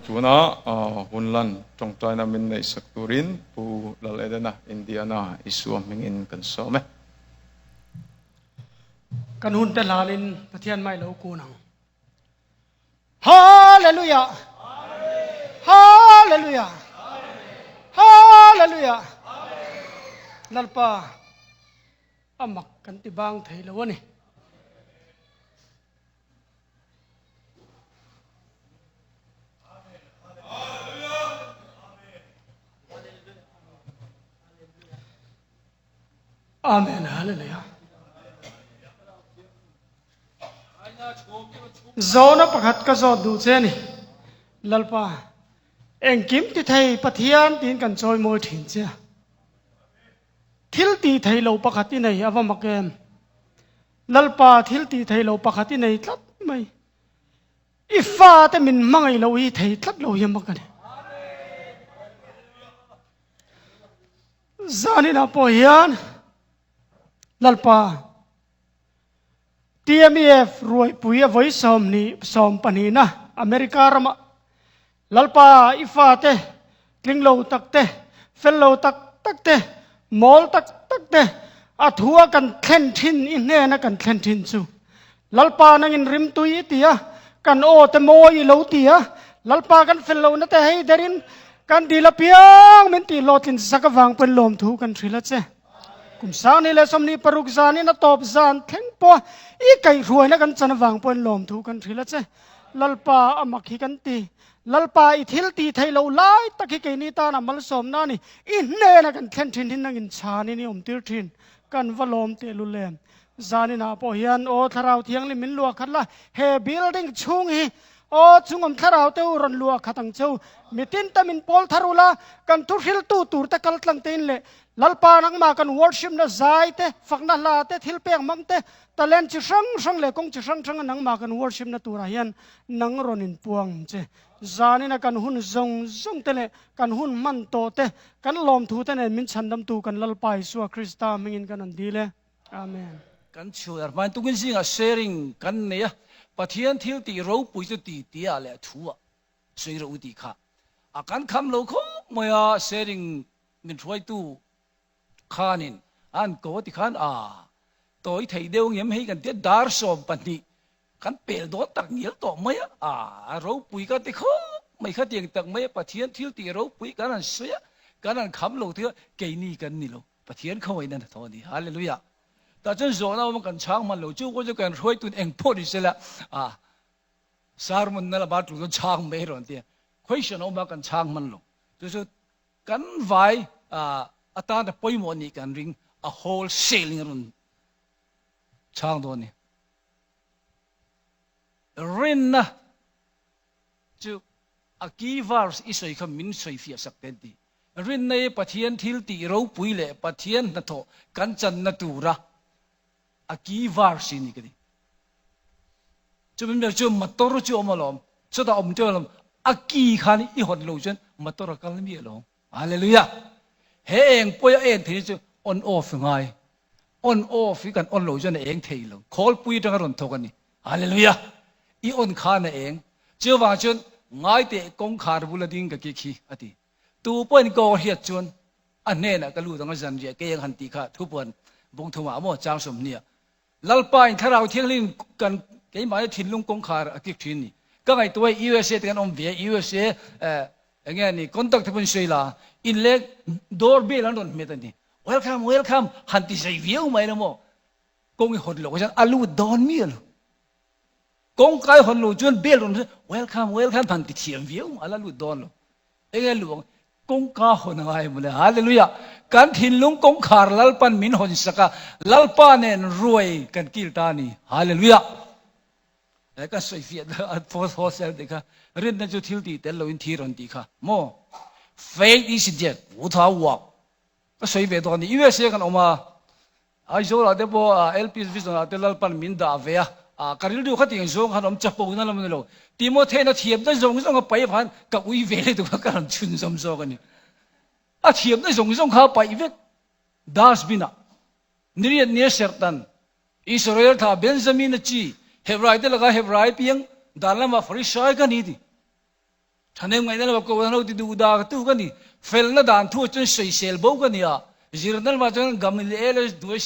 tuna hunlan tongtai na min nei sakturin pu laledena Indiana isuam mingin kan some kan hun te lalin pathian mai lo kunang hallelujah hallelujah hallelujah lalpa amak kan tibang thei lo ni amen hallelujah zona pakhat ka zo du che ni lalpa engkim ti thei pathian tin kan choi moi thin che thil ti thei lo pakhat ti nei awa makem lalpa thil ti thei lo pakhat ti nei tlat mai ifa te min mangai lo hi thei tlat lo yam kan zani na po hian lalpa TMF ruai puya voi som pani na America rama lalpa ifa te klinglo tak te fellow tak te mol tak te athua kan thlen thin in ne na kan thlen thin chu lalpa nang in rim tui tia kan o te moi lo tia lalpa kan fellow na te hei derin kan dilapiang men ti lotin sakawang pen lom thu kan thrila che kumsani le somni paruk zani na top zan theng po I kai ruai na kan chanawang pon lom thu kan thrila che lalpa amakhi kan ti lalpa I thil ti thei lo lai takhi ke ni ta na mal som na ni in ne na kan thlen thin hin nang in chani ni tir thin kan valom te lu lem zani na po hian o tharau thiang li min lua khatla he building chung hi o chungom tharau te ron lua khatang cheu mitin tamin pol tharula kan tu thil tu tur ta kal tlang tein le lalpa nang ma kan worship na zai te fakna la te thil pek mang te talent chi sang le kong chi sang nang ma kan worship na tura hian nang ronin puang che zani na kan hun zong te le kan hun man to te kan lom thu te ne min chandam tu kan lalpai suwa krista mingin kan an dile amen kan chuar man tungin singa sharing kan ne ya pathian thil ti ro pui tu ti tia le thua sei ro ti kha akan kham lo kho moya sharing min thoi tu khanin an ko ti khan toi thei deu ngem hei kan te dar som pani kan pel do tak ngil to maya ro pui ka ti kho mai kha tiang tak mai pathian thil ti ro pui kan an soya kan an kham lo thia ke ni kan ni lo pathian khoi na thoni hallelujah ta chen zo na man kan chang man lo chu ko ju kan roi tun eng pho di sela sarmun na la ba tu chang me ron ti question o ma kan chang man lo tu su kan vai ata da poi mo ni kan ring a whole sailing run chang do ni rin na chu a ki vars isoi kham min soi fi sak ten ti rin nei pathian thil ti ro pui le pathian na tho kan chan na tu ra a ki varsi ni kadi chum me chum mator chu omalom choda om cholom a ki khani I hot lo chen mator kal mi lo hallelujah he eng poya en thi chu on off ngai on off kan on lo chen eng thei lo khol pui tang ron thokani hallelujah I on khana eng chewa chun ngai te kong khar bula ding ka ki khi ati tu point go hiat chun ane na kalu dang jan je ke yang han ti kha thu pon bong thuma mo chang som nia lalpa in tharau thianglin kan ke mai thinlung kong khar akik thin ni ka ngai toi USA te kan om ve USA enge ni contact thapun seila in le doorbell an don metani welcome hanti sei vieu mai na mo kong hot lo jan alu don mi lo kong kai hon lo chun bell don welcome hanti thiam vieu ala lu don lo enge lu kong ka hon ngai mule hallelujah kan thinlung kong khar lalpan min hon saka lalpa nen ruai kan kirtani hallelujah ka soi fiat for sel de ka rin na chu thil ti tel lo in thiron ti kha mo faith is dead utha wa ka soi be don USA kan oma ai zo la de bo LP vision la lalpan min da ve karil du khati zong hanom chapo na lam lo Timothy na thiam da zong pai phan ka ui ve le du ka kan chun som zo kan ni a thiam na zong kha pai ve das bina niriat ne sertan Israel tha Benjamin chi Hebrai te laga Hebrai piang dalama farisai ka ni di ท่านเองไงนั่นว่าก็ท่านเอาที่ดูดาตู้กันนี่เฟลน่ะด่านทั่วจนใส่เซลโบกันนี่อ่ะจิรนั่นว่าจนกำลังเอลด้วย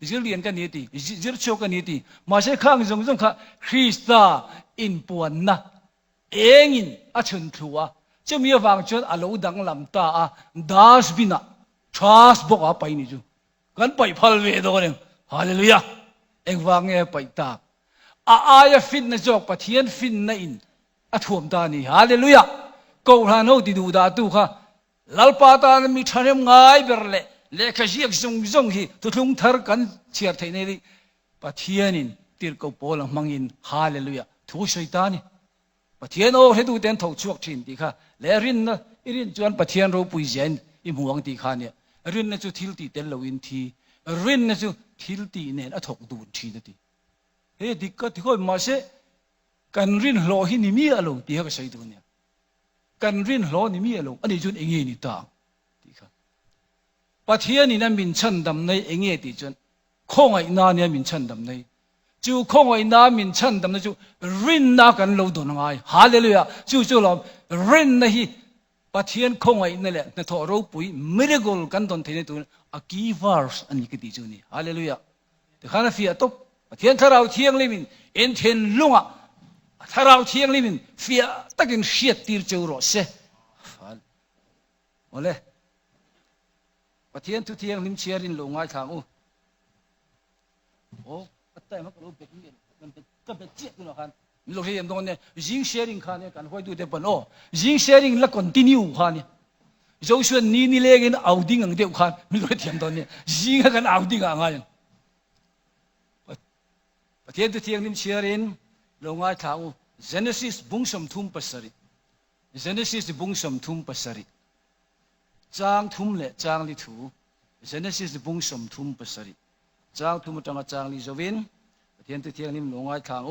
จิรเลียนกันนี่ตีจิรโชกันนี่ตีมาใช่ข้างจงค่ะคริสต์อินปวนนะเองอินอาชนทัวจะมีฟังจนอาลูดังลำตาดาสบินะทรัสบอกว่าไปนี่จูกันไปพัลเวดกันเนี่ยฮาเลลูยาเองฟังเงี้ยไปตากอายฟินนะจอกปะเทียนฟินนะอินอาถ่วมตานี่ฮาเลลูยากูรันเอาที่ดูดาตู้ค่ะลัลปาตานมีทะเลง่ายเบรเล่เลขเจียกจงฮีตุลุงทาร์กันเชียร์ไทยนี่ปะเทียนินตีร์กูโปลังมังอินฮาเลลูยาทูชัยตานี่ปะเทียนโอ้เฮดูเต็นทอกชวกชินดีค่ะเลรินนะรินจวนปะเทียนรูปุยเจนอิมหวงตีค่ะเนี่ยรินนะจูทิลตีเต็นลวินทีรินนะจูทิลตีเนี่ยอะทอกดูนทีนั่นทีเฮ้ดิก็ที่เขามาเสกันรินโลหินิมีอารมณ์ที่เขาใช้ตัวเนี่ยกันรินโลนิมีอารมณ์อันนี้จนเองนี่ต่างดีค่ะปะเทียนนี่นั่นมินชันดำในเองตีจนข้องไอ้นาเนี่ยมินชันดำในจูข้องไอ้นามินชันดำในจูรินนากันโลดนง่ายฮาเลลูยาจูเรารินนะฮีปะเทียนข้องไอ้นั่นแหละนั่นทอรูปุยมิราเคิลกันตอนที่นี่ตัวอากีวาร์สอันนี้ก็ตีจูนี่ฮาเลลูยาแต่ข้าน้าฟิอาตบปะเทียนถ้าเราเที่ยงลิมินเอ็นเทนลุงอ่ะถ้าเราเที่ยงลิมินฟิอาตักินเชียดตีร์จูรอเซ่โอเลปะเทียนทุเทียงลิมเชียรินลงง่ายทางโอ้แต่มันก็รู้เป็ดนี่มันก็เป็นเจี๊ยบตัวกันมีลูกเรียนตรงนี้ยิงเชียริงข้าเนี่ยกันคอยดูเด็กปนโอ้ยิงเชียริงแล้วคอนติเนียข้าเนี่ยโจชัวนี่เลี้ยงเอาดิ้งอังเดียวข้ามีลูกเรียนตรงนี้ยิงกันเอาดิ้งอ่างไงปะเทียนทุเทียงลิมเชียรินลงง่ายทางGenesis บุ้งสมทุ่มปัสสริ Genesis บุ้งสมทุ่มปัสสริจางทุ่มเละจางลิถู Genesis บุ้งสมทุ่มปัสสริจางทุ่มจังจางลิโจวินเทียนตัวเทียนนิมลงไว้ทาง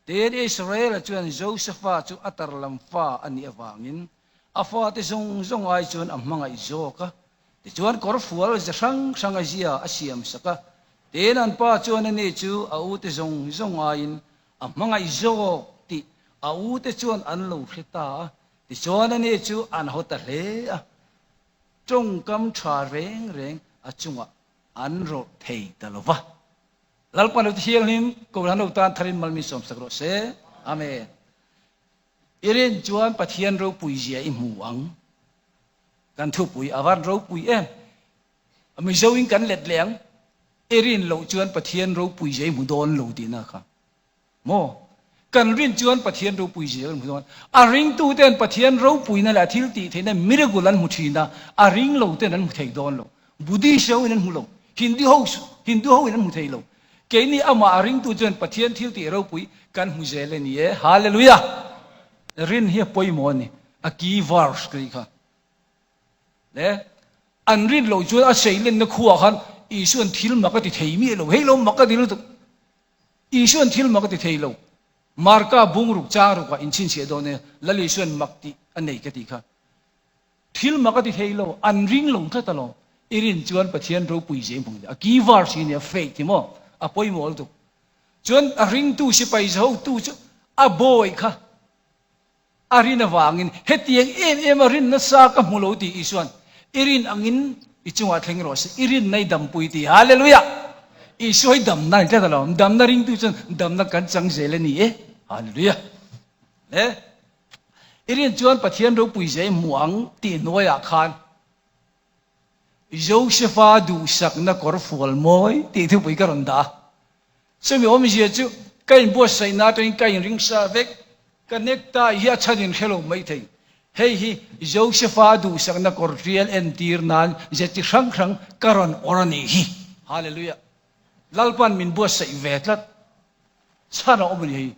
เดนอิสราเอลจวนโจเซฟาจูอัตรลัมฟ้าอันนี้วางินอาฟ้าที่ทรงไอจวนอัมมังไอโจกะที่จวนกอร์ฟัวจะช่างไอเสียอาเซียมสักะเดนันป้าจวนนี่จูอาอุที่ทรงไออัมมังไอโจที่อาอุที่จวนอันลูกหิตาที่จวนนี่จูอันหัวตะเลจงกำชาเร่งอาจุงะอันโรเทตลวะลัลปันอุทิยงนิมกุลานุตานทรินมัลมิสมสักโรเซอเมนอิรินจวนปะเทียนโรปุยเจียอิมหวังกันทุปุยอาวันโรปุยมิเจวิงกันเล็ดเลียงอิรินโลจวนปะเทียนโรปุยเจียมุดอนโลดีนะครับโมกันรินจวนปะเทียนโรปุยเจียมุดอนอาริงตูเตนปะเทียนโรปุยนั่นแหละทิลตีเทนมิรกุลันมุทีนะอาริงโลเตนั้นมุเทดอนโลบุดีเชวินันมุโลฮินดูเฮาวินันมุเทโลเกนี่อามาอาริงตูจวนปะเทียนทิลตีโรปุยกันมุเจเลนี่ฮาเลลูยารินเฮียปอยมอนี่อากีวาร์สกรีค่ะเล่อันรินโลจวนอาเซเลนนักขัวขันอีส่วนทิลมักติเทมีโลเฮโลมักติโลตุอีส่วนทิลมักติเทโลมาร์กาบุงรุกจารุกว่าอินชินเสียโดนเนี่ยละลิส่วนมักติอันไหนกติค่ะทิลมักติเทโลอันริงลงแค่ตลอดอิรินจวนปะเทียนรูปุยเจมพงศ์อากีวาร์สเนี่ยเฟกที่มั้งอาปอยมอลตุจวนอาริงตูสิไปเจ้าตูจอาบอยค่ะอารินวางินเฮตียงอารินนัสซากมุโลตีอิส่วนอิรินอังินอิจงวัดเฮงโรสอิรินในดำปุยตีฮาเลลูยาอิสวยดำนั่นแค่ตลอดดำนั่นริงตูจนดำนั่นกันจังเจเลนี่ฮาเลลูยาอิรินจวนปะเทียนรูปุยเจมวงตีนวยอาคารโยเซฟาดูสักนักกอร์ฟัวลมอยตีที่ปุยการันดาสมัยอมเจียจูกันบัวใส่นาตัวนี้กันริงซาเวกกันเนกตาเฮียชัดินเฮโลไม่ถึงเฮ้ยโยเซฟาดูสักนักกอร์เรียลเอ็นตีร์นันเจติครั้งการันอรันีฮีฮาเลลูยาลัลปันมินบัวใส่เวทลัดชาณอมนี่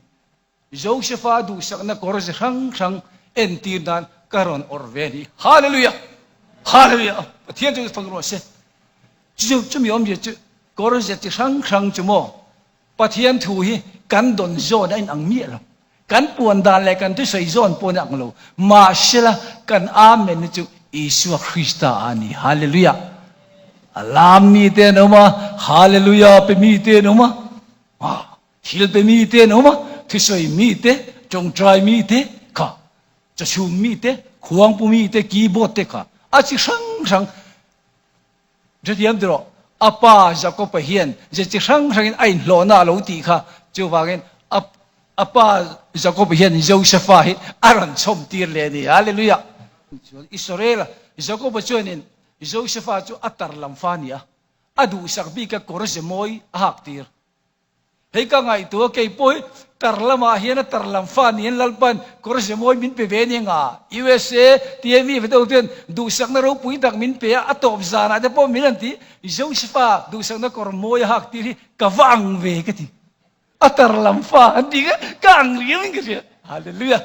โยเซฟาดูสักนักกอร์ครั้งเอ็นตีร์นันการันอรเวนีฮาเลลูยาฮาเลลูยาเทียนจะฟังรู้เสจะมีอมเจกอร์เจติครั้งจะโมปะเทียนถูฮีกันดอนโซนไอ้อังเมียลกันปวนดานแลกันที่ใส่โซนปวนอังโลมาเชลกันอาเมนจุอิสุคริสต์อานีฮาเลลูยาอัลลามีเตนอมาฮาเลลูยาเปมีเตนอมาฮิลเปมีเตนอมาที่ใส่มีเตจงใจมีเตค่ะ จะชูมีเตะควงปูมีเตะกีบอเตะค่ะอาจิสังจะเทียมตัวอาป้าจะก็ไปเฮียนจะจิสังไอ้หลอน่าหลอตีค่ะจะว่ากันอาป้าจะก็ไปเฮียนโยเซฟาอารันชมตีเลยนี่ฮาเลลูยาอิสราเอลจะก็ไปช่วยนี่โยเซฟาจะอัตตาลัมฟานีอะอดูสักบีกับกอร์เซมอยหักตีร์เฮ้ยก็ไงตัวเกี่ยปอยตร์ละมาเฮียนตร์ลัมฟานีลัลปันกอร์เซมอยมินเปเวนี่งา USA ทีเอ็มวีไปตัวเดียนดูสักนรกปุยตักมินเปียอัตอบซานะแต่พอมิลันทีโยเซฟาดูสักนกอร์มอยหักตีร์กวังเวกตีอัตร์ลัมฟาดีกังเรียนกันเสียฮาเลลูยา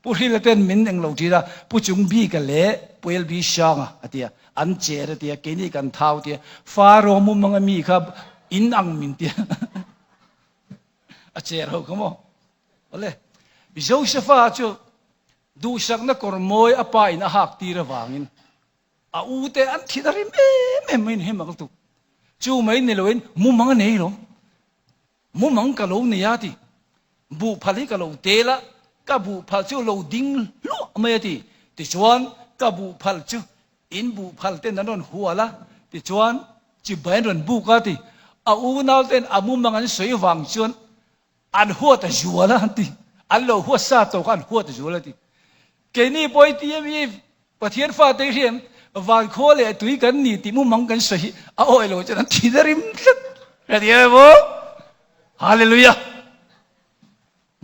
ผู้ที่เล่นมินเองเราทีละผู้จุงบีกันเละผู้เอลบีช่างอ่ะทียอันเจอทียเกนี่กันเท้าทียฟาโรมุมังมีครับอินอังมินทียอาเจอเราขโมยอะไรโยเซฟาจูดูสักนักกอร์มอยอภัยนะหักตีระวางินอาอูเตอันที่ดาริมไม่เห็นมักตุจูไม่เนี่ยเราเห็นมุมังเนี่ยหรอมุมังกะโลเนี่ยทีบุพลิกะโลเตละกับบุพลจูโลดิ้งลุไม่ทีติชวนกับบุพลจูอินบุพลเต้นนั่นหัวละติชวนจีบเอ็นบุกติอาอูน่าเต้นอามุมังอันสวยวังชวนอันหัวแต่จัวละทีอันเราหัวซาโตกันหัวแต่จัวละทีเกนี่ปอยที่มีประเทศฟ้าเทียมวันโคเลยตุยกันนี่ที่มุมังกันสวยเอาไอ้เราจะนั่นที่ดาริมเรียบร้อยฮาเลลูยา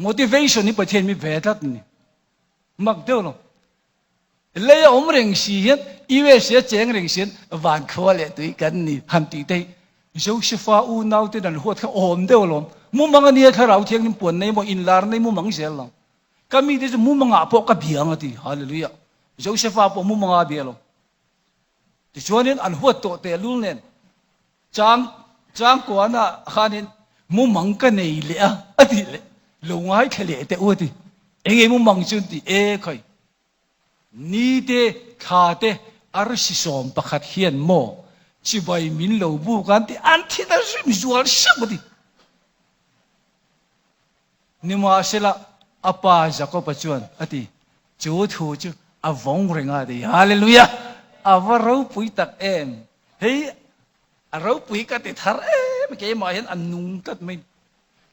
motivation นี่ประเทศมีเวทัดนี่มักเดียวลงเลยอมเร่งสีเห็นอีเวเสียเจงเร่งเสียนวันโคเลยตุยกันนี่ฮันตีได้โยเซฟาอูนาวที่นั่นหัวเขาอมเดียวลงมุมังอันนี้เขาเราเที่ยงนี่ปวนในโมอินลาร์ในมุมังเสียลงก็มีที่มุมังอาปอกกับเบียงที่ฮาเลลูยาโยเซฟาปอมุมังอาเบียลงที่ชวนนี่อันหัวโตเตลุนเนี่ยจางกวนอ่ะข้านี่มุมังกันนี่เลยอ่ะอดีเลยลงให้ทะเลแต่อวดเองมุมังจุนที่ใครนี่เดข้าเดอารสิสอมประคัดเฮียนโมชิบายมินโลบุกันที่อันที่นั่นสิมิจวลสักทีนี่มาเสละอาป้าจะก็ปัจจุบันอดีจูทูจูอาวงเริงอดีฮาเลลูยาอาวเราปุยตักเฮ้ยเราปุยกันที่ทาร์ไม่เกี่ยมาเห็นอันนุ่งตัดไม่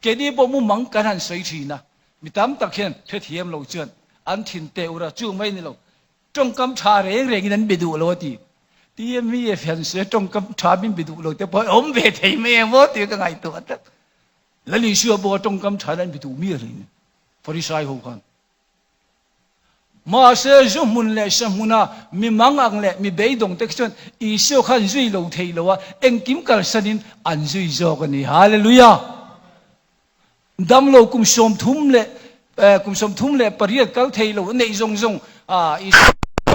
เกี่ยนี่บ่มุมังกันหันสวยทีนะมีตามตะเคียนเทียมเราเชื่ออันทินเตอุระจูไม่นี่เราจงกำชาเร่งนั้นไปดูเราทีที่มีแฟนเสียจงกำชาบินไปดูเราแต่พออมเวทีไม่เองว่าที่ก็ไงตัวนั้นแล้วนี่เชื่อบ่จงกำชานั้นไปดูมีอะไรนี่ฟาริสัยหูกันมาเสียจมุนเล่สมุนามีมังอังเล่มีเบยดงเต็กชนอีเสียขันจุยเราเทเราว่าเอ็งกิมกัลสันินอันจุยจอกันนี่ฮาเลลูยาดำเราคุมสมทุมเล่คุมสมทุมเล่ปริยัติกัลเทเราในจง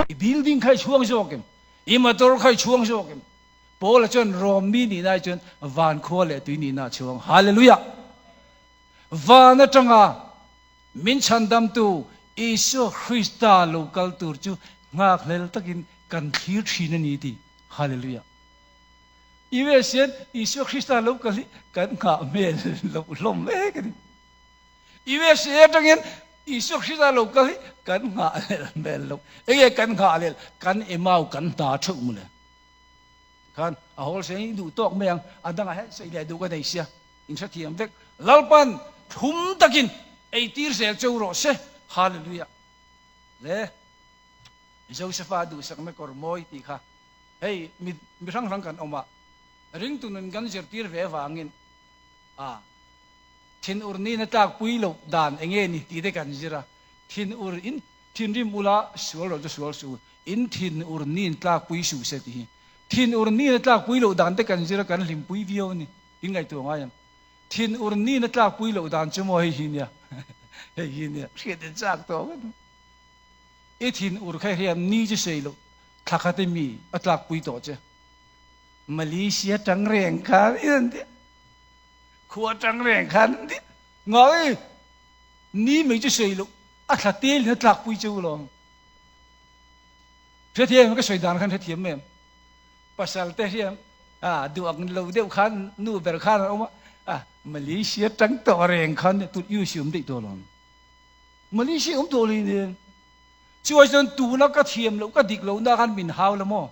อีบิลดิ้งใครช่วงจอกันอีมาตัวใครช่วงจอกันพอละจนรอมมีนี่นายจนวานโคเล่ตุยนี่น่าช่วงฮาเลลูยาวานจังอามินชันดำตูอิสุคริสต์โลกัลตูร์จูงาเลลตักินกันทีร์ชีนนี่ดีฮาเลลูยาอีเวเซียนอิสุคริสต์โลกัลกันงาเมลลมเล็กนี่อีเวเซียนตักินอิสุคริสต์โลกัลกันงาเมลลมกันงาเลลกันเอมา우กันตาชุกมุเลยกันอาฮอลเซนดูตอกเมียงอันดังให้สิ่งใดดูกันได้เสียอินสักทีอันเด็กลัลปันทุ่มตะกินไอตีร์เสียจูโรเซฮาเลลูยาเล่โยเซฟาดูสักไม่กอร์มอยตีค่ะเฮ้ยมีทั้งกันออกมาริงตุนกันเจอตีร์เววางินทินอุรนีนัตากปุยโลดานเองนี่ตีได้กันจิระทินอุรอินทินริมุลาสวลเราจะสวลสูอินทินอุรนีนัตากปุยสูเสตีทินอุรนีนัตากปุยโลดานได้กันจิระกันลิมปุยวิโอนี่ยังไงตัวง่ายทินอุรนีนัตากปุยโลดานจะมอยหินเนี่ยเฮ้ยเนี่ยเสียดจากตัวกันไอ้ทินอุรใครเรียนนี่จะเสียลูกทักขัดมีอัตลักปุยต่อเจ้มาเลเซียจังเรียงขันนี่นั่นเดียขวดจังเรียงขันเดียงอยนี่ไม่จะเสียลูกอัตลักเตี้ยอัตลักปุยจูลองเทียมมันก็สวยดานขันเทียมเมมภาษาเทียมดูอังเราเดียวขันนู่เบลขันเอามามาเลเซียจังต่อเรียงขันตุดยูชิมได้ตัวลอง มันนี่สิตัวเลยเนี่ยช่วยจนตูนักก็เทียมแล้วก็ดิกแล้วนักกันบินหาวแล้วมั้ง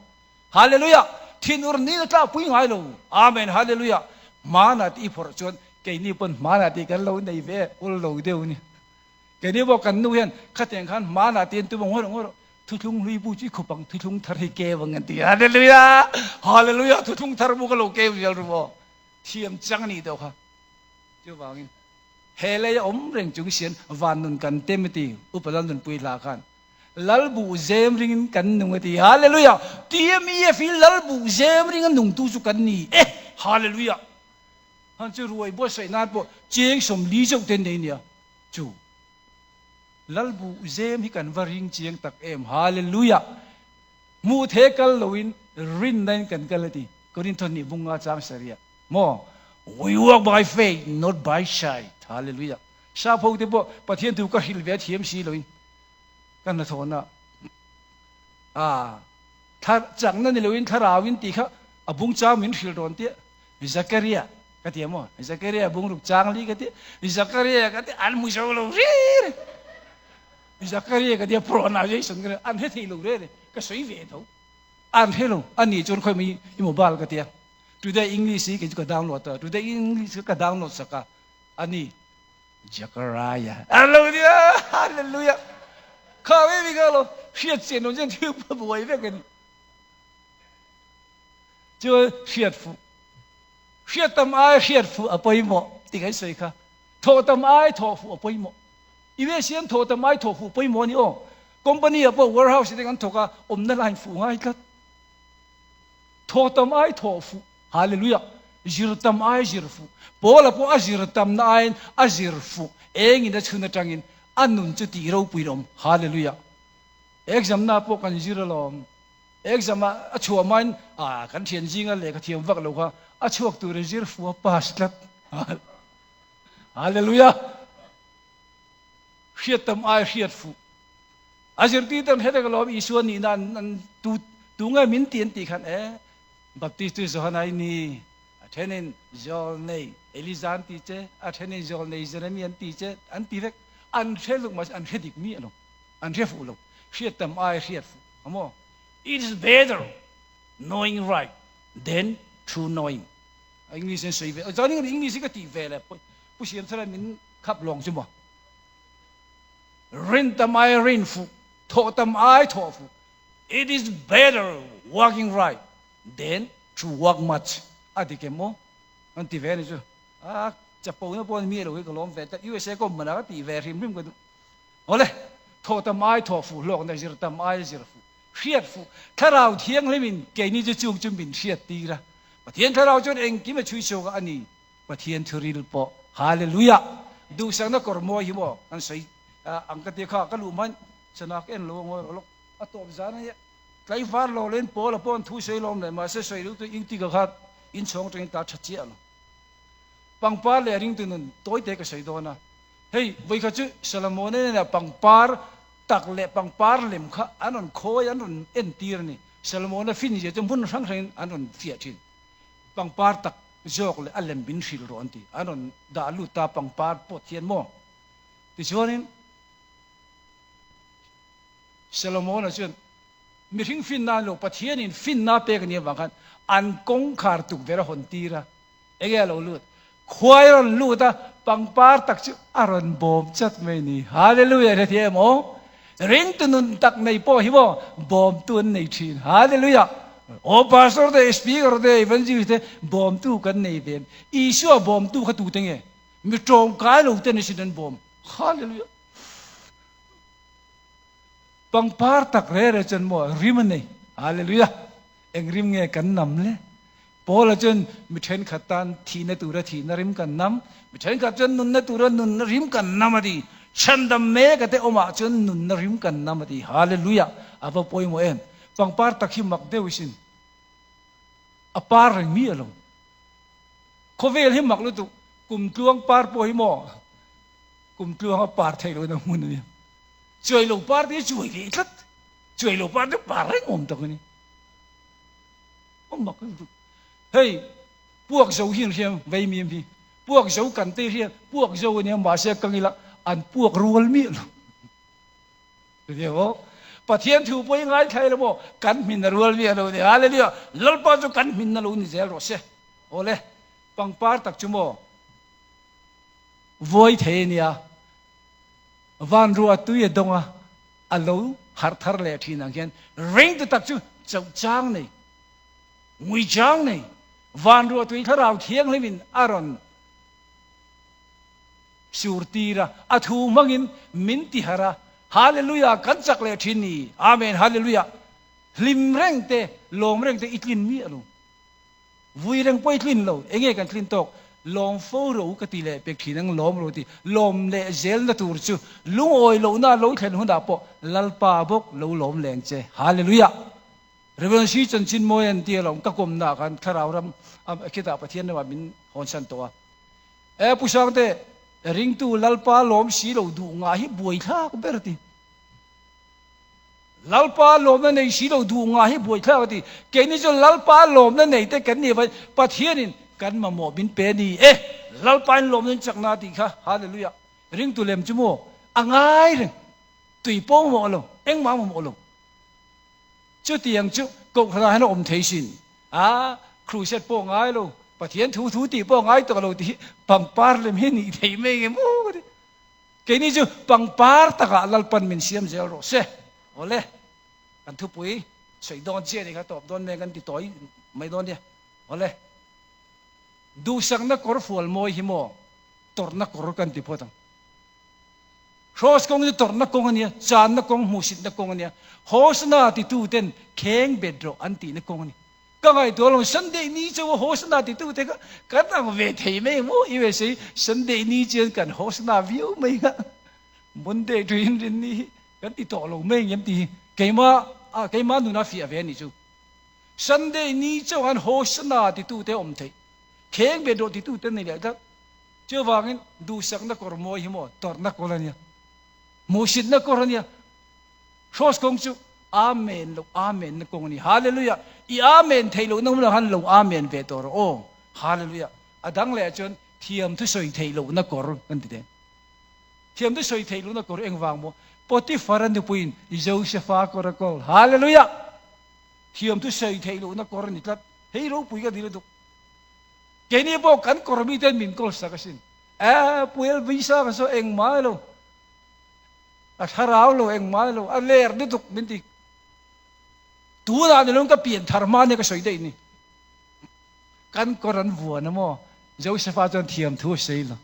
ฮาเลลูยาที่นู่นนี่ก็ปุ้ยง่ายแล้วอาเมนฮาเลลูยามานาที่พอจนแกนี่เป็นมานาที่กันเราในเวอุลเราเดียวนี่แกนี่บอกกันนู่นเห็นขัดแย้งกันมานาที่ตัวบอกว่าทุกทุงลุยบุจิขบังทุกทุงทาริเกวังกันที่ฮาเลลูยาฮาเลลูยาทุกทุงทารุบุกโลเกวิลรู้บ่เทียมจังนี่เดียวค่ะเจ้าว่างินเฮเลยอมเร่งจุงเสียนวันนุนกันเต็มที่อุปนันนุนปุยลากันลัลบูเจมริงกันนุ่งที่ฮาเลลูยาที่มีเอฟิลลัลบูเจมริงนุ่งตุสุกันนี่ฮาเลลูยาฮันจะรวยบ่ใส่นาดบ่เจียงสมลีจงเต็นเนี่ยจูลัลบูเจมฮิกันวาริงเจียงตักฮาเลลูยามูเทกัลโลวินรินได้กันกันเลยที่ก็รินทนนี่บุงอาจามเสียโม we walk by faith not by sight hallelujah ชาพงที่บ่ประเทศถูกก็หิลเวทีมซีเลยกันนะทนนะถ้าจากนั้นนี่เลยถ้าราวินตีเขาบุงจ้ามินฟิลโดนเตี้ยซักรียก็เตี้ยมั้งซักรียบุงลูกจ้างลีก็เตี้ยซักรียก็เตี้ยอันมุสลิมรีซักรียก็เตี้ย pronunciation ก็อันเฮติลูกเร่ก็สวยเวทอันเฮลูอันนี้จนค่อยมีอิโมบาลก็เตี้ยToday English ni kita download tu. Today English kita download saka. Ani Zechariah. Hallelujah, Hallelujah. Kau ini kalau siat siat nonton tu berbuat apa kan? Jadi siat fu. Siat tam ai siat fu apa imo? Tiga sekali kah? Thau tam ai thau fu apa imo? Ibu sian thau tam ai thau fu apa imo ni oh? Company apa warehouse ni kan thau ka omna lain fu ngai kat. Thau tam ai thau fu. Hallelujah. Jirtam ay jirfu. Pola po ajirtam na ayin ajirfu. Engin na chunatangin anun chuti raw puirom. Hallelujah. Exam na po kan jiralom. Exam achua man kan thian jinga le ka thiam vak lo ka achuak tu jirfu paslat. Hallelujah. Shiatam ay shiatfu. Ajirti tam hedagalom isuan ni nan tu nga min tien ti kan Baptistu Zohanai ni athenin Zolnei Elizan tiche athenin Zolnei Jeremian tiche antivek anheluk mas anhedik mi ano anhefulo shiatam ai shiatfu amo it is better knowing right than true knowing English and say joining English ka ti vele pu sian thara min khap long chuma rin tam ai rin fu tho tam ai tho fu it is better walking right then to walk much adike mo anti ve ni chu chapo na pon mi lo ko lom ve ta USA ko mana ti ve rim ko ole tho ta mai tho fu lok na jir ta mai jir fu khiat fu tharau thiang le min ke ni chu chung chum bin khiat ti ra pathian tharau chon eng ki ma chui so ga ani pathian thuril po hallelujah du sang na kor mo hi mo an sai ang ka ti kha ka lu man sanak en lo ngo lo atop zana ya Kai far lo len po la pon thu sei lom le ma se sei lu tu ing ti ga khat in chong teng ta cha chia lo pang par le ring tu nun toi te ka sei do na hei voi kha chu Solomon ne na pang par tak le pang par lem kha anon khoi anon en tir ni Solomon na fin je tum bun sang sang anon fia thin pang par tak jok le alem bin fil ro anti anon da lu ta pang par po thian mo ti chuanin Solomon na chuan mi ring fin na lo pathian in fin na pe kan ye wangan an kong khar tuk vera hon tira ege lo lut khwai ron luta pangpar tak chu aron bom chat me ni hallelujah re the mo ring tunun tak nei po hi bo bom tun nei thin hallelujah o pastor de speaker de evangelist de bom tu kan nei ben isu bom tu kha tu tenge mi tong kai lo ten sin bom hallelujah pangpar tak re chen mo rim nei hallelujah eng rim nge kan nam le pola chen mi then khatan thi na tu ra thi na rim kan nam mi then khat chen nun na tu ra nun na rim kan nam adi chandam me ka te oma chen nun na rim kan nam adi hallelujah aba poi mo en pangpar tak hi mak de wisin apar reng mi along khovel hi mak lu tu kum tluang par poi mo kum tluang apar thai lo na mun ni chơi lục par đi chơi đi thất chơi lục par đi par ấy ôm tao cái ông mặc cái hey buộc dầu hiền hiền vay miên phi buộc dầu cẩn tê hiền buộc dầu này mà sẽ căng là ăn buộc ruột miệng เดี๋ยวปะเทียนถูกไปง่ายใครละโมกันมินนรัวเวียเราเนี่ยฮาเลลูยาลัลปาจุกันมินนรูนี่เจ้าโรเซโอเลปังปาร์ตักจุโมvoidเฮียวันรัวตุยดงอ่ะอัลโลฮาร์ทาร์เลทีนังเกนริงตักจุเจ้าจางนี่งุยจางนี่วันรัวตุยถ้าเราเที่ยงเลยมินอารอนสูรตีระอัฐูมังอินมินติฮาระฮาเลลูยากันจักเลทีนี่อาเมนฮาเลลูยาลิมเร่งเตลมเร่งเตอิทลินมีอารมณ์วุยเร่งไปอิทลินเราเองกันทลินตกลมฟูรู้กติเลเป็กทีนังลมรู้ที่ลมเลเจลนัตูร์จูลุงโอยลูน่าลูเห็นหุ่นดาปลัลปาบกลูลมแรงเจฮาเลลูยาเรื่องชีจันจินโมยันตีเราก็กลมหน้ากันข้าราวรำคิดว่าประเทศนั้นว่ามินฮอนชันตัวผู้ชายเตริงตูลัลปาลมสีเราดูง่ายบวยท่าก็เบรติลัลปาลมนั่นในสีเราดูง่ายบวยท่าก็ตีเกนี่จะลัลปาลมนั่นในแต่กันนี่ว่าประเทศนี้กันมาหมอบินเป็นนี่ลัลปาลมนั่นจากนาติค่ะฮาเลลูยาริงตูเลมจุโมอ่างไงเรื่องตุยโป้งหมอลงเอ็งมาหมอลงจุดเตียงจุกขณะให้เราอมเทชินครูเสร็จโป้งไงลงประเทศทูตีโป้งไงตัวเราที่ปังปาร์เลยไม่หนีเทไม่เงี้ยมูดิแค่นี้จุปังปาร์ตะกะลัลปันมินเซียมเจอโรเซ่โอเล่กันทุบปุยใส่ดอนเจนี่ครับตอบดอนแม่กันติดต่อยไม่ดอนเนี่ยโอเล่ดูสังนักกอร์ฟัวลมอยหิโมตอร์นักกอร์กันติพอตังโรสกงจะตอร์นักกงเนี่ยจานนักกงมูสิตนักกงเนี่ยโฮสนาติตูเต็นแข็งเบ็ดโรอันตีนักกงเนี่ยก็ไงตัวเราสันเดย์นี้จะว่าโฮสนาติตูเต็นก็ตั้งเวทีไม่โม่อีเวสิสันเดย์นี้เจอกันโฮสนาวิวไม่ก็บนเดย์ทวินเรนนี่กันติดต่อเราไม่ยังตีเกี่ยมาหนูน่าฟิอาเวนี่จูสันเดย์นี้จะว่าโฮสนาติตูเต็นอมเทแข็งเบ็ดโรติตูเต็นนี่แหละเจ้าว่างั้นดูสักนักกอร์มอยหิโมตอร์นักกอร์เนี่ยมูสิตนักกอร์เนี่ยโรสกงจูอาเมนลูกอาเมนนักกงนี่ฮาเลลูยาอีอาเมนเทลูนั่งมันหันลูกอาเมนเวตอร์โอฮาเลลูยาอดังเลยจนเทียมทุสอยเทลูนักกอร์กันติเดเทียมทุสอยเทลูนักกอร์เองวางโมปฏิฟารันดุปุยนอิโจเซฟากอร์กอลฮาเลลูยาเทียมทุสอยเทลูนักกอร์นี่ครับเฮ้ยรู้ปุยกันดีเลยดุแกนี่บอกกันกอร์มีเต็นมินกอลสักสินปุยวิซ่ากันโซเองมาลูถ้าเราเองมาลูเลร์นี่ตุกมินติตัวนั้นเราก็เปลี่ยนธรรมะเนี่ยก็สวยได้นี่กันกอรันวัวนะโมเจ้าเสฟาจนเทียมทั่วเสียละ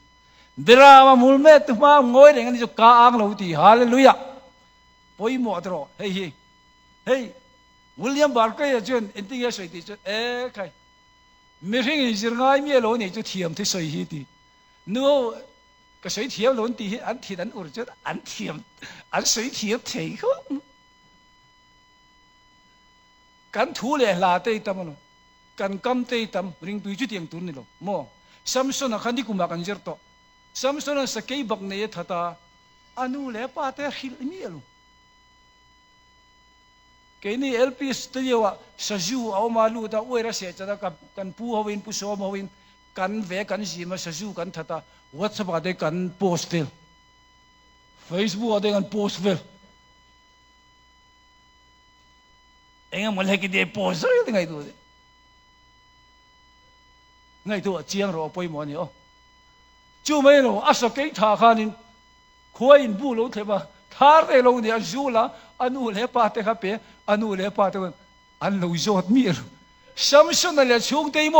เดรามามูลเมตุมางอยเรื่องนี้จะกาอังเราตีฮาเลลูยาปอยหมดรอเฮ้ยวิลเลียมบาร์เกย์จนอินทิเกสวยตีจนใครไม่เรื่องนี้จะง่ายมีอะไรเนี่ยจะเทียมที่สวยที่นู้ก็สวยเทียมล้นตีอันที่นั้นอุรจอันเทียมอันสวยเทียมเทเขากันทูเลยลาเตยตามมันกันกำเตยตามริงตุยจุดยังตุนนี่หรอโม่ซัมซอนขันดิกุมากันเจอร์โตซัมซอนสเกย์บักเนี่ยทัตตาอนุเลปาเตอร์ฮิลมีอะไรแค่นี้เอลพีสตัวเดียวว่าสจูเอามาลูตาอวยระเสียจะได้กันผู้ฮาวินผู้สอบฮาวินกันเวกันจีมาสจูกันทัตตาวัตสปาเดกันโพสต์เฟลเฟซบุ๊กเดกันโพสต์เฟลเองมันเลยกินเดย์โพสต์อะไรไงตัวเดไงตัวเจียงรอไปหมดนี่อ๋อจู่ไม่รู้อาศัยกิจท่าขานินคุยอินบูโลเทปะทาร์เตโลเนี่ยจู่ละอนุเลปาเตครับเปอนุเลปาเตกันอันโลจอดมีร์ซัมซุนนั่นแหละช่วงเตยโม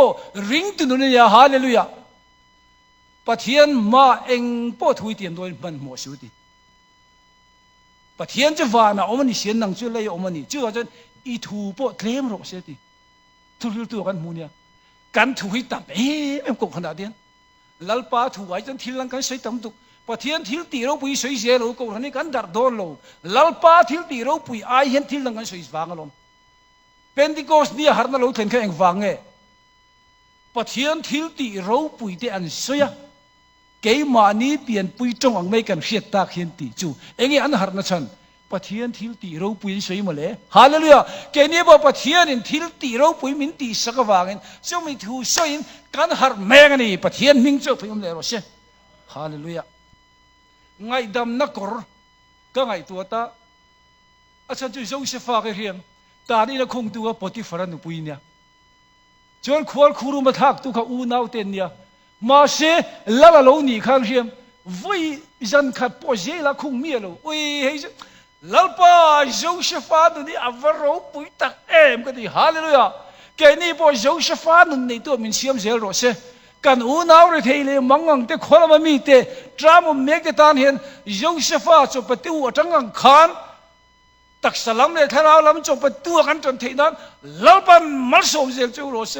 ริงตุนเนี่ยฮาเลลูยาปะเทียนมาเองปอทุยเตียมโดยมันหมดสุดที่ปะเทียนจะว่านะอมันนี่เสียนนังจุเลยอมันนี่จู่ว่าจนอีทูปอเคลมรกเสียที่ทุเรศตัวกันมูเนี่ยกันถูกตับไม่กบขนาดเดียนลัลปาถูกไว้จนทิลลังกันใส่ตับตุกปะเทียนทิลตีเราปุยใส่เสียเรากบขนาดนี้กันดัดโดนเราลัลปาทิลตีเราปุยไอเห็นทิลลังกันใส่ฟังกันลมเป็นที่กอสเนี่ยหาร์นาเราเห็นแค่เองฟังเงปะเทียนทิลตีเราปุยเตอันเสียเกี่ยมานี้เปลี่ยนปุยจงอังไม่กันเสียตาเขียนตีจู่เองอันหาร์นาชันปะเทียนทิลตีเราปุยสวยมาเลยฮาเลลูยาแกนี่บอกปะเทียนทิลตีเราปุยมินตีสักวางเงินจะไม่ถูกสวยกันหาร์แมงนี่ปะเทียนมิงเจ้าพยมเลยรอเช่ฮาเลลูยาไงดำนักกอร์ก็ไงตัวตา อาจารย์จะเซฟาเรียมตานี่เราคงตัวปฏิฟารันปุยเนี่ยจนควรคูรุมาทักตุกอูนาวเตนเนี่ยมาเสละละโลนี่ข้างเรียมวิจันขัดปอเจละคงเมียโลอุ้ยเฮ้ยลัลปาโจเซฟาดูนี่อวารโรปุยตักกันดิฮาเลลูยาแกนี่ปอโจเซฟานุนในตัวมินเซียมเซลโรเซกันอูนาวเรเทเลมังงังเตขวลมามีเตตรามเมกตานเห็นโจเซฟาจบปฏิวัติงังขานตักสลัมเลยถ้าเราลำจบปฏิวัติกันจนทีนั้นลัลปันมัลสมเซลจูโรเซ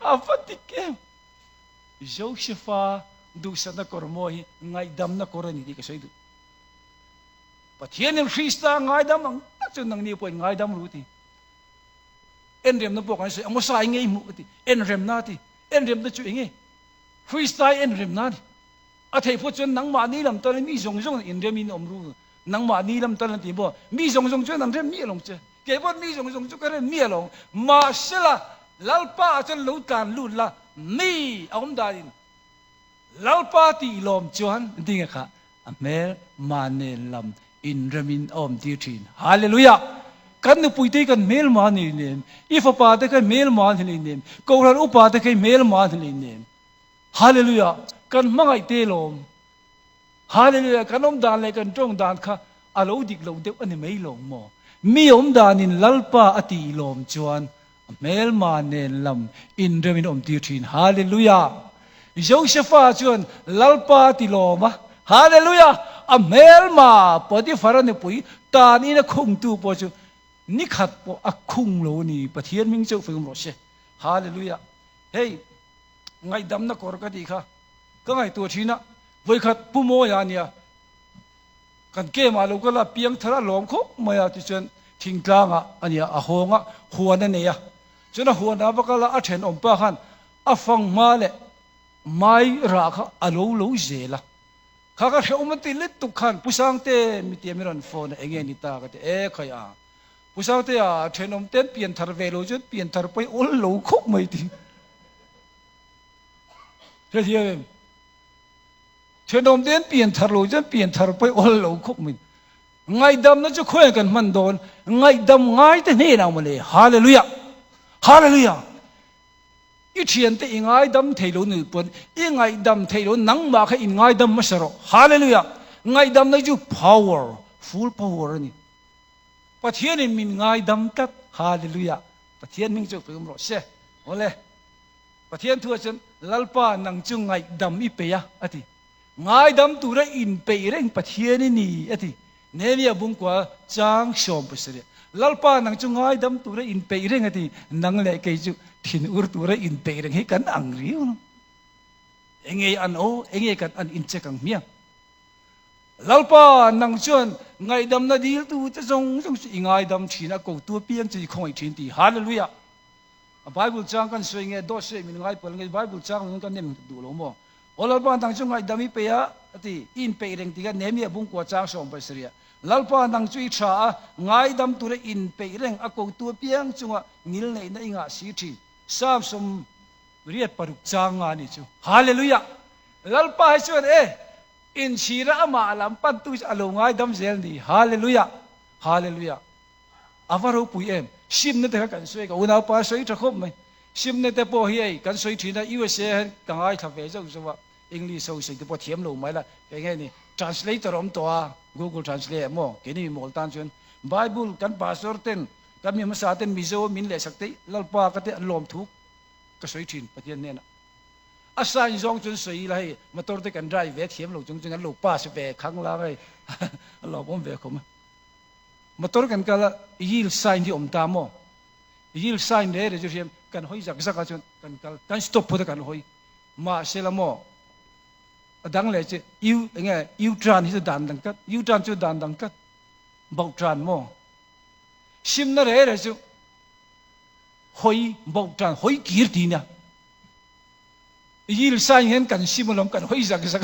อาฟัติเกมโจเซฟาดูสันนักกรโมหิไงดำนักกรณีดีก็ใช่ดูปะเทียนยังคริสต์ไงดำนังจนนังนี้ป่วยไงดำรู้ทีเอ็นเรียมนับบอกกันสิอมสายไงมุกทีเอ็นเรียมนาทีเอ็นเรียมนับจุยไงคริสต์เอ็นเรียมนาทีอาเทพูดจนนังมานี่ลำตอนนี้มีสงสงเอ็นเรียมินอมรู้นังมานี่ลำตอนนี้บอกมีสงสงจนนังเรียมมีลงเจเก็บว่ามีสงสงจนกันเรียมมีลงมาเสละลัลป้าจนรู้การลุ้นละมีอมดารินลัลปาตีลมจวนดิ้งค่ะอเมรมาเนลมอินเรมินอมดีทินฮาเลลูยากันนุปุยเตกันเมลมาเนลเนมอีฟปาเตกันเมลมาเนลเนมกอรันอุปาเตกันเมลมาเนลเนมฮาเลลูยากันมังไอเตลมฮาเลลูยากันอมดานเลยกันจงดานค่ะอาลูดิกลูเดวอันนี้ไม่ลงมอมีอมดานินลัลปาอติลมจวนเมลมาเนลมอินเรมินอมดีทินฮาเลลูยาโจเซฟาจวนลัลปาติโลมาฮาเลลูยาอเมลมาปฏิฟารันปุยตานี่นะคงตูปอจูนิขัดปออักคุงโลนี่ปะเทียนมิงเจ้าฟิมโรเชฮาเลลูยาเฮ้ยไงดำนักกอร์กดีค่ะก็ไงตัวชีนะไว้ขัดปุ่มโมยานี่กันเกมาลูกก็ละเปียงทะเลหลงคุมาที่จวนทิ้งกลางอันนี้อาหงหัวนั่นเนี่ยจนหัวน้าปะก็ละอัดเห็นอมปะขันอัฟังมาเลยไม่รักอาลูลูเจล่ะข้าก็เชื่อมันติดเล็ดตุกขันผู้สร้างเต้มีเตียมิรันโฟนเองนิตาก็เอ๊ะขยะผู้สร้างเต้เทนอมเต้นเปลี่ยนทาร์เวโลจนเปลี่ยนทาร์ไปโอ้ลูคุกไม่ดีเทียมเทนอมเต้นเปลี่ยนทาร์โลจนเปลี่ยนทาร์ไปโอ้ลูคุกไม่ไงดำนั่นจะคุยกันมันโดนไงดำไงแต่เนี่ยนะมันเลยฮาเลลูยาฮาเลลูยาอีเทียนแต่อิงไงดำเทโลนึกปนอิงไงดำเทโลนังมาแค่อิงไงดำมาสระฮาเลลูยาไงดำนั่นจู่ power full power นี่ปะเทียนนี่มีไงดำตัดฮาเลลูยาปะเทียนมิงจู่ฟิมรอเช่โอเลปะเทียนทัวร์จนลัลปานังจู่ไงดำอีเปียอะทีไงดำตัวอินเปียเร่งปะเทียนนี่อะทีเนียบุงกว่าจางชมไปเสียลัลปานังจู่ไงดำตัวอินเปียเร่งอะทีนังเล็กจู่ทินอุรตัวระอินเปรงให้กันอังริวเองอันโอเองกันอันอินเจกังเมียลัลปานังชวนไงดำนาดีลตัวจะส่งอิงไงดำทีน่ะกูตัวเปียงจะคงอีกทีนตีฮาเลลูยาไบเบิลจางกันสวยเงี้ยดอเซมินไงเปิลเงี้ยไบเบิลจางมันกันเนี่ยดูลงบ่โอลัลปานังชวนไงดำมีเปียที่อินเปรงที่กันเนมีบุ้งกว่าจางส่งไปเสียลัลปานังช่วยชาไงดำตัวระอินเปรงอะกูตัวเปียงจังว่านิลในนั่นอิงาสีทีสามสมเรียกปรุกจางงานนี่จูฮาเลลูยาลัลปาให้ชวนอินชีระมาลำปันตุจอารมณ์ไงดำเซลนี่ฮาเลลูยาฮาเลลูยาอาวารุปุยชิมนั่นแต่กันสวยกับอุณาปาสวยจะครบไหมชิมนั่นแต่พอเฮียกันสวยทีน่ะยูเอสเอกังไงทำเวจ้าจังว่าอังกฤษสวยแต่พอเทียมลงไหมล่ะเป็นไงนี่ translator อมตัว Google Translate มั่วแค่นี้มีหมดตันชวน Bible กันภาษาเต้นกันมีภาษาเต้นมิโซมินเลสักทีลัลปาก็เต้นลมทุกก็สวยทีนปะเทียนเนี่ยนะอาศัยจงจนสวยเลยมาตัวเต้กันได้เวทเทียมลงจงงั้นลูกป้าสิเวครั้งละเลยหลอกผมเวคมมาตัวกันก็ละยิลไซน์ที่อมตามยิลไซน์เนี่ยเดี๋ยวจะเทียมกันห้อยจากสักจนกันสต็อปพอดกันห้อยมาเซลามดังเลยจะยูทรานที่จะดันดังกัดยูทรานจะดันดังกัดบอกทรานชิมนั่นเลยจูหอยบอกจานหอยกีร์ดีเนี่ยยิลสายเห็นกันชิมลมกันหอยสัก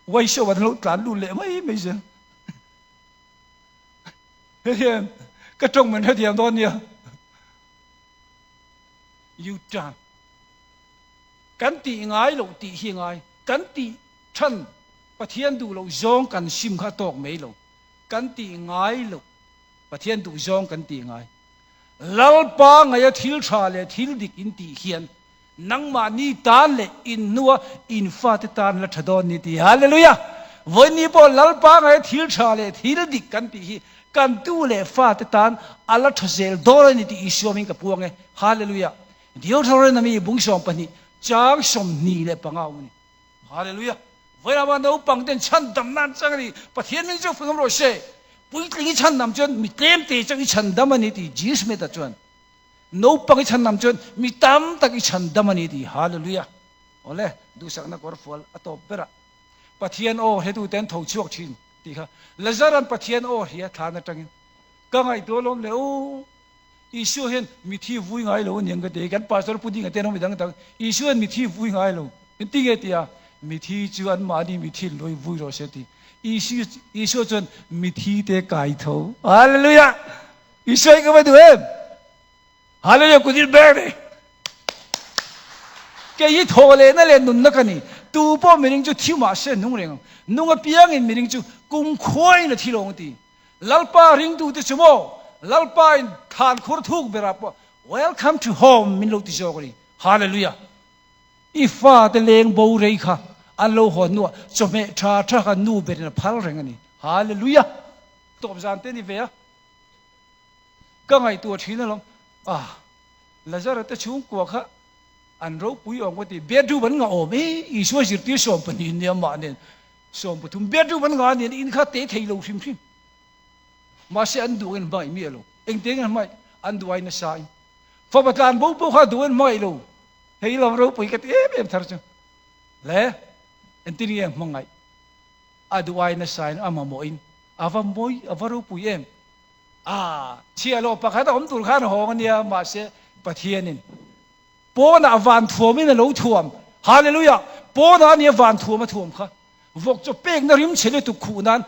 ไว้ชวันเราตานดูเละไม่ใช่เฮียก็ตรงเหมือนเฮียตอนเนี้ยยูจานกันตีง่ายหลงตีเฮียง่ายกันตีท่านประเทียนดูเราจงกันชิมข้าตอกไม่หลงกันตีง่ายหลง ประเทศดูจองกันตีไงลัลปางไงทิลชาเลทิลดิกอินตีเขียนนังมานีตานเลอินนัวอินฟาติตานละทดอนนิตีฮาเลลูยาวันนี้พอลัลปางไงทิลชาเลทิลดิกกันตีกันตูเลฟาติตานอัลละทเซลดอรนิตีอิสวามิงกับพวงไงฮาเลลูยาเดี๋ยวทารนามีบุงสอมปนีจางสมนีเลปังเอานี่ฮาเลลูยาเวลาวันเราปังเดินชันดำนันจังนี่ประเทศนี้จะฝึกเราเช่ปุ้ยตีชันนำจนมีเต็มตีจังอีชันดำมันนี่ตีจีสเมตัจวนนูปังอีชันนำจนมีตั้มตักอีชันดำมันนี่ตีฮาเลลูยาโอ้เล่ดูสักนักวอร์ฟอลอัตบเบระประเทศโอเฮดูเต็นทงชั่วชินตีค่ะเลเซอรันประเทศโอเฮียทานจังก็ไงตัวลมเลยโอ้อิสุเห็นมีที่วุ่นไงลูเนี่ยก็เด็กกันปัสสาวะพูดยังเต้นน้องไม่ดังตังอิสุเห็นมีที่วุ่นไงลูเป็นตีเกตียมีที่จวนมาดีมีที่ลอยวุ่นรอเสตีอิสุจนมีที่เตะไก่เท่าฮาเลลูยาอิสุก็มาดูเอ็มฮาเลลูยากูดิ้นแบกเลยแกยี่โทเลยนั่นเลยนุ่นนักนี่ตูป้อมีริงจูที่มาเส้นนุ่งเริงนุ่งเปียงอินมีริงจูกุมควายนะที่ลงตีลัลปาริงดูติชโมลัลปาอินทานคุรทุกเบราปะ Welcome to home มินลูกที่โจกรีฮาเลลูยาอีฟ้าเตเลงบูเรย์ค่ะอันโลหอนัวจอมเมทราทรากันนูเบรนพัลเริงนี่ฮาเลลูยาตบจานเตนี่เวียก็ไงตัวทีนั่นลงแล้วจะเราจะชุ่มกว่าค่ะอันเราปุยออกว่าที่เบียดูบันงาโอเมอีชัวจิตที่สมปนินเนี่ยมาเนี่ยสมปทุมเบียดูบันงาเนี่ยอินข้าเตะไทยโลฟิมฟิมมาเสียอันดูกันไม่เมียโลเองเตะกันไม่อันดูไอ้น่ะสายฟ้าประทานบุบข้าดูกันไม่โลเฮ้ยเราปุยกันเอ๊ะแบบทาร์จังแล้วอันที่นี่มังไงอันดูไอ้น่ะสายอามาโมอินอาว่าโมยอาว่าเราปุยเชียร์โลปะข้าแต่ผมตุลข้าหองเนี่ยมาเสียประเทศนี่ปอนาวันทัวมินเราทัวมฮาเลลูยาปอนาเนี่ยวันทัวมาทัวมค่ะวกจะเป้งนริมเฉลตุคูนั้น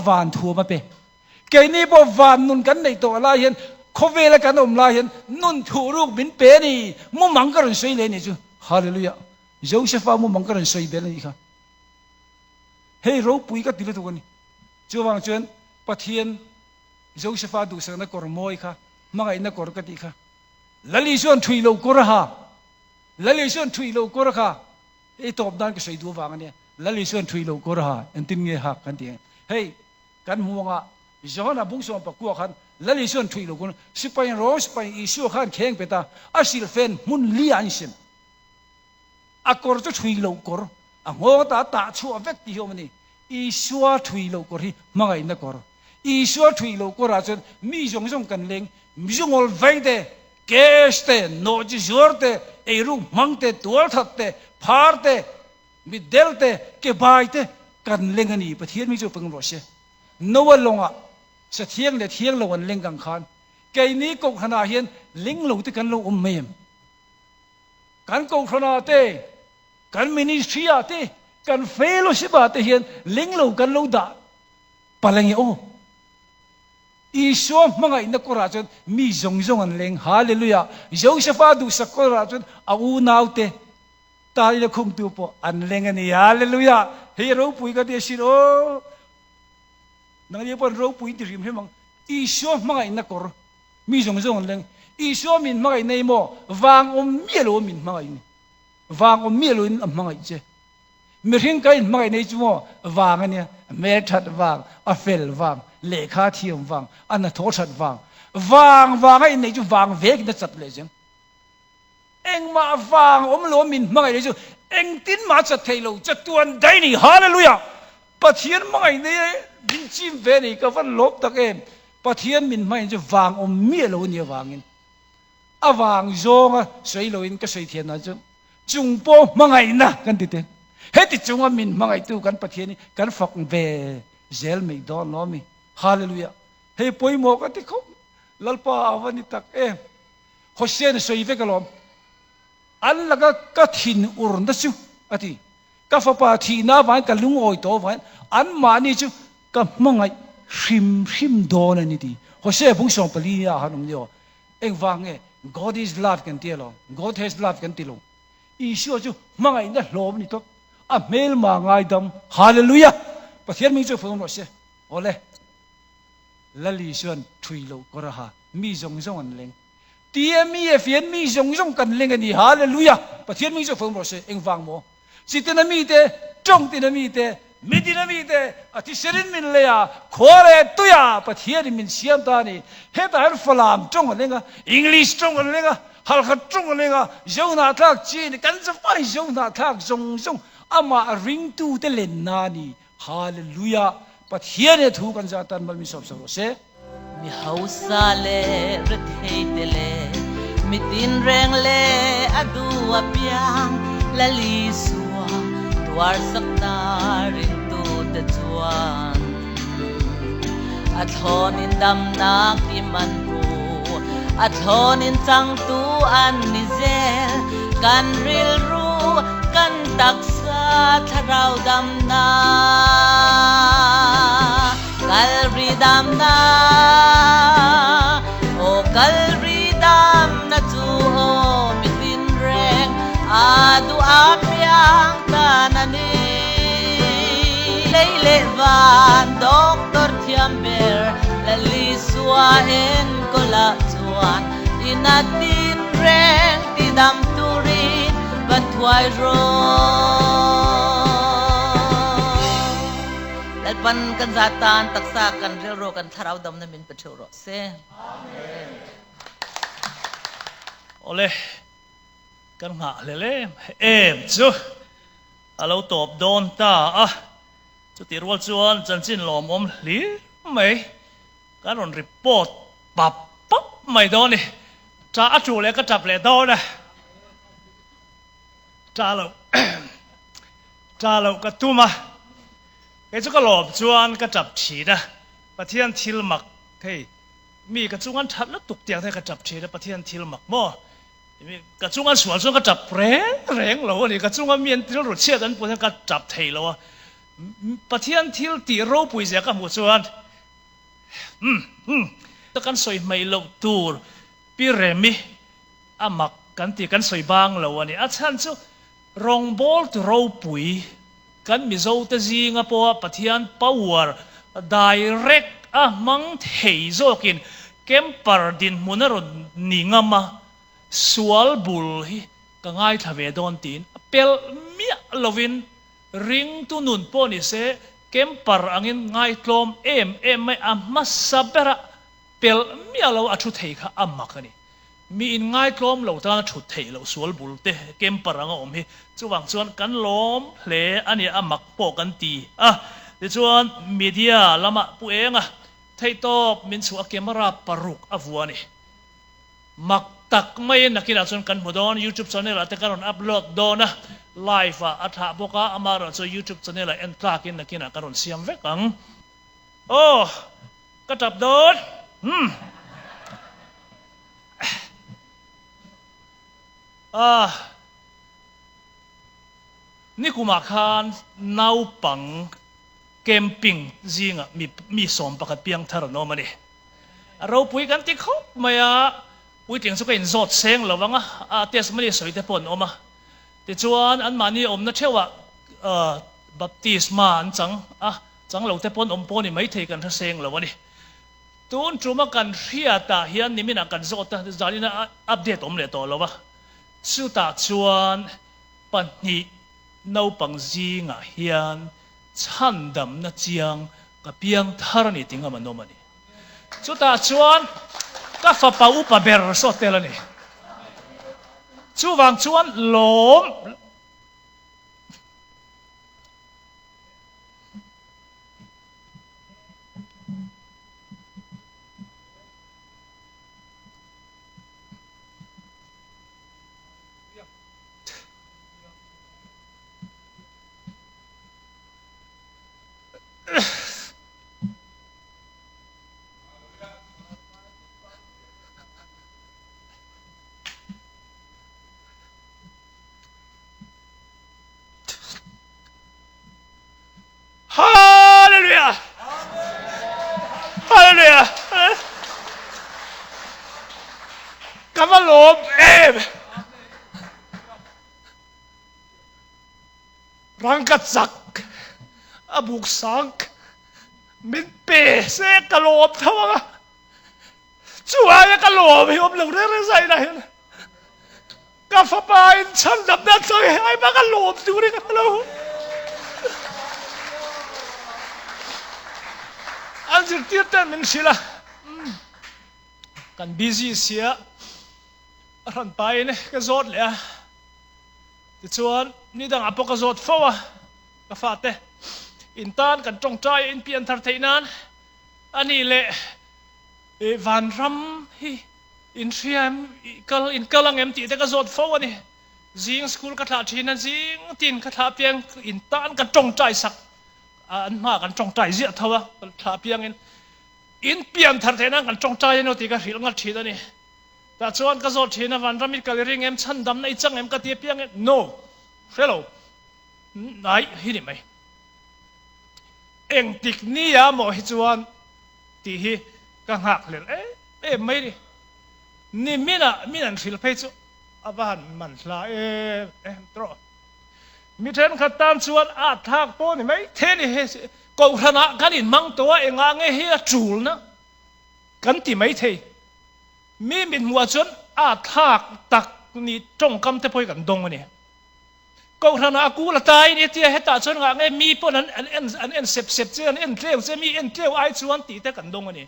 วันทัวมาเป้แกนี่พอวันนุนกันในตัวลายเห็นเขาเวลกันอมลายเห็นนุนถูรูกบินเป้นี่มุมังกรสวยเลยนี่จูฮาเลลูยาโยเซฟามุมังกรสวยเบลนี่ค่ะเฮ้ยเราปุยก็ติดตัวกันนี่จูวังจวนประเทศโยเซฟาดูสักนักกอร์มอยค่ะมังไงนักกอร์กติค่ะลลิชวนทุยโลกอร์ฮะลลิชวนทุยโลกอร์ฮะไอ้ตบด้านก็ใส่ดูฟังเนี่ยลลิชวนทุยโลกอร์ฮะอันที่นี่ฮักกันที่เฮ้ยกันหัวงะจอห์นบุ้งส่วนปะกัวขันลลิชวนทุยโลกอร์สิไปโรสไปอิสุขันแข่งไปตาอาศิลเฟนมุนลีอันซิมอากอร์จะทุยโลกอร์หัวตาชัวเวกที่เขามันนี่อิสุทุยโลกอร์ที่มังไงนักกอร์อิสุทุยโลกอร์อาจจะมีจงกันเล็งมีจงอลเวงเดเกสเตโนจิจวร์เตเอรูมังเตตัวทัดเตพาร์เตมิเดลเตเก็บใบเตกันเล่งกันนี่ประเทศมิจูเป็นรสเชนวันลงอ่ะเสียเที่ยงเที่ยงลงวันเล่งกังคานแกนี้กงขนาดเห็นลิงลงที่กันลงเมมกันกงขนาดเตกันมินิสทรีอาเตกันเฟโลชิบาเตเห็นลิงลงกันลงด่าปะเลงโออิสุมังไงนักกราชนมีจงอันเล็งฮาเลลูยาโยเซฟาดูสักกราชนอาอูนาวเตตาลิคุมตัวปออันเล็งอันนี้ฮาเลลูยาเฮ้ยเราปุยกันเดียสิโอนั่งเดียบเราปุยที่ริมเฮมังอิสุมังไงนักกรามีจงอันเล็งอิสุมินมังไงในโมวางเมียโลมินมังไงนี่วางเมียโลนมังไงเจมีเรื่องกันมังไงในจัววางอันเนี้ยเมทัดวางอเฟลวางเลขาเทียมวางอันนั้นโทชัดวางไอ้ในจู่วางเวกนั่นจัดเลยจังเอ็งมาวางโลมินมังไงในจู่เอ็งตินมาจัดเทโลจัดตัวได้นี่ฮาเลลูยาปะเทียนมังไงเนี่ยบินจิมเวนี่ก็ฟันลบตะเกมปะเทียนมินมังไงจู่วางเมียโลเนี่ยวางอินวางโจงสวยโลอินก็สวยเทียนนะจังจุงโปมังไงนะกันติดเฮ้ยติดจุงมินมังไงตู้กันปะเทียนนี่กันฝักเวเจลไม่ดอนล้อมีฮาเลลูยาเฮ้ยป่วยหมอกติเขาลัลปาวันนี้ตักโฮเซนสวยเวกลอมอันละก็ถิ่นอุรนดัชจูอติก็ฟ้าป่าที่น้าวันก็ลุงโอยโตวันอันมานี่จูก็มังไงริมโดนนี่ดีโฮเซบุ้งส่งปลีอาหารนี่เอ็งฟังGod is love กันเตียลง God has love กันตีลงอีชัวจูมังไงนั่นลมนี่ตัวเมลมาไงดำฮาเลลูยาประเทศมิจูฟังโฮเซโอเล ละลีส่วนทุยโลกระหามีจงอันเล็งเตียมีเอฟเอ็นมีจงกันเล็งกันนี่ฮาเลลูยาประเทศมีจงฟังเราเสเองฟังโมสิเตนามีเตจงเตนามีเตมิดินามีเตอธิเสรินมินเลยอะขอเรตุยาประเทศมินเสียมตานี่เฮตาเอฟลามจงกันเล็งอะอังกฤษจงกันเล็งอะฮัลขัดจงกันเล็งอะเจ้าหน้าทักจีนกันจะไปเจ้าหน้าทักจงอามาริงตูเตเลนนานี่ฮาเลลูยาประเทศเนี่ยถูกกันจะตันมันมีสอบสรุปเสmi hausa le rethei le mi tin reng le adu apiang la li suwa tuar sakta rin tu te chuan athonin dam nak ti man pu athonin chang tu an ni zel kan ril ru kan taksa tharau dam na kalri dam na o kalri dam na chu o mitin reng adu apyang tanani leile van doctor thiamber lali suwa en kola chuan inatin reng ti dam turin batwai ro pan kan zatan taksa kan rero kan tharau dam na min pachuro se amen ole kan nga lele em chu alo top don ta a chu ti rol chuan chan chin lom om li mai kan ron report pap pap mai don ni cha a chu le ka tap le do na cha lo ka tuma cái chỗ cái lốp chuan cái chập chỉ đó, bắt thiên thiêu mặc cái mi cái chỗ anh thật là tục tiếng thế cái chập chỉ đó bắt thiên thiêu mặc mò, cái chỗ anh sửa chuan cái chập rèn lâu này cái chỗ anh miên tiêu rồi chia đến bữa cái chập thầy lâu, bắt thiên thiêu tì râu bùi giờ cái một chuan, cái con soi mày lâu tour, pi remi, mặc cái tì cái soi bang lâu này, chân chỗ rong bol từ râu bùi kan mi zo te zinga po pathian power direct a mang thei zokin kempar din munaron ningama sual bul hi ka ngai thave don tin pel mi lovin ring tu nun po ni se kempar angin ngai tlom em mai amma sabera pel mi alo athu thei kha amma kani mi in ngai tlom lo ta thu thei lo sual bul te kempar anga om hi chuwang chuan kan lom hle ani amak po kan ti ti chuan media lama pu enga thei top min chu a camera paruk avuani mak tak mai nakina chuan kan modon YouTube channel ate karon upload dona live atha boka amara chu YouTube channel en tlakin nakina karon siam vekang katap don ni kuma khan nau pang camping zinga mi som pakat piang thar no mani ro pui kan ti khop maya pui ting su ka in zot seng lawanga tes mani soi te pon oma ti chuan an mani om na thewa baptisma an chang lo te pon om pon ni mai thei kan tha seng lawani tun truma kan ria ta hian ni mina kan zot ta zalina update om le to lawa su ta chuan pan ni nau pang zinga hian chan dam na chiang ka piang thar ni tinga manomani chu ta chuan ka fa pa upa ber so telani chu wang chuan lom Hallelujah! Hallelujah! Kamalom em. Rangkat sak, abuk sak, mình bể xe cả lộp thôi mà chúa ai cả lộp thì ông lồng đấy dậy này cà phê bài chân đập đất rồi ai mà cả lộp chú đi cả lộp anh chỉ tiếc tên mình xí là cần busy xía răn bài này cái giọt lẽ thì chuan ni đang áp cái giọt phô à cái phát thế in tan cần trồng trái in pian thar thấy nan anh ấy lệ van ram hi in fiam in kalang em ti te cái giọt phô này riêng school cái thà chín riêng tin cái thà piang in tan cần trồng trái sắc anh mà cần trồng trái diệt thôi à thà piang in pian thar thấy nan cần trồng trái nó thì cái hiểu ngắt chín này ta chuan cái giọt chín van ram ít cái riêng em chân đâm này chẳng em cái tiệp piang no fellow này hi này mày em tịch ni à mọi chuan thì hi càng hạc liền em mấy đi ni mình ăn phil pay chu aban man la em tro mi then khát tam chuan thak po ni mấy thế ni câu thana kan in mang to enga nge hi chul na kan ti mấy thế mình mua chuan thak tak ni trong kam te poi kan dong ni câu thằng aku là tai đi tia hết ta cho ngã nghe mi po anh sep chứ anh treo chứ mi anh treo ai chuan tí te cần đông anh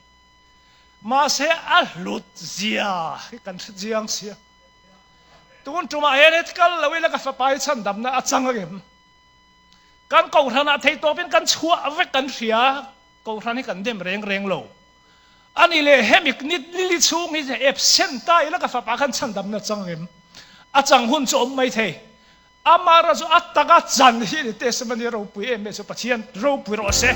mà sẽ lụt zia cái cần ziang xia tuôn chuma hết cái là vì là cái phải bài chân đầm na chăng cái kan câu thằng thấy to bên kan chua với kan xia câu thằng này kan đem reng lâu anh ấy lệ hem ik nít li chung ni ep sen tai là cái phải bài kan chân đầm na chăng em chăng hun cho mấy thầy amara zo at taga chan hi te semani ro pui em so pathian ro pui ro se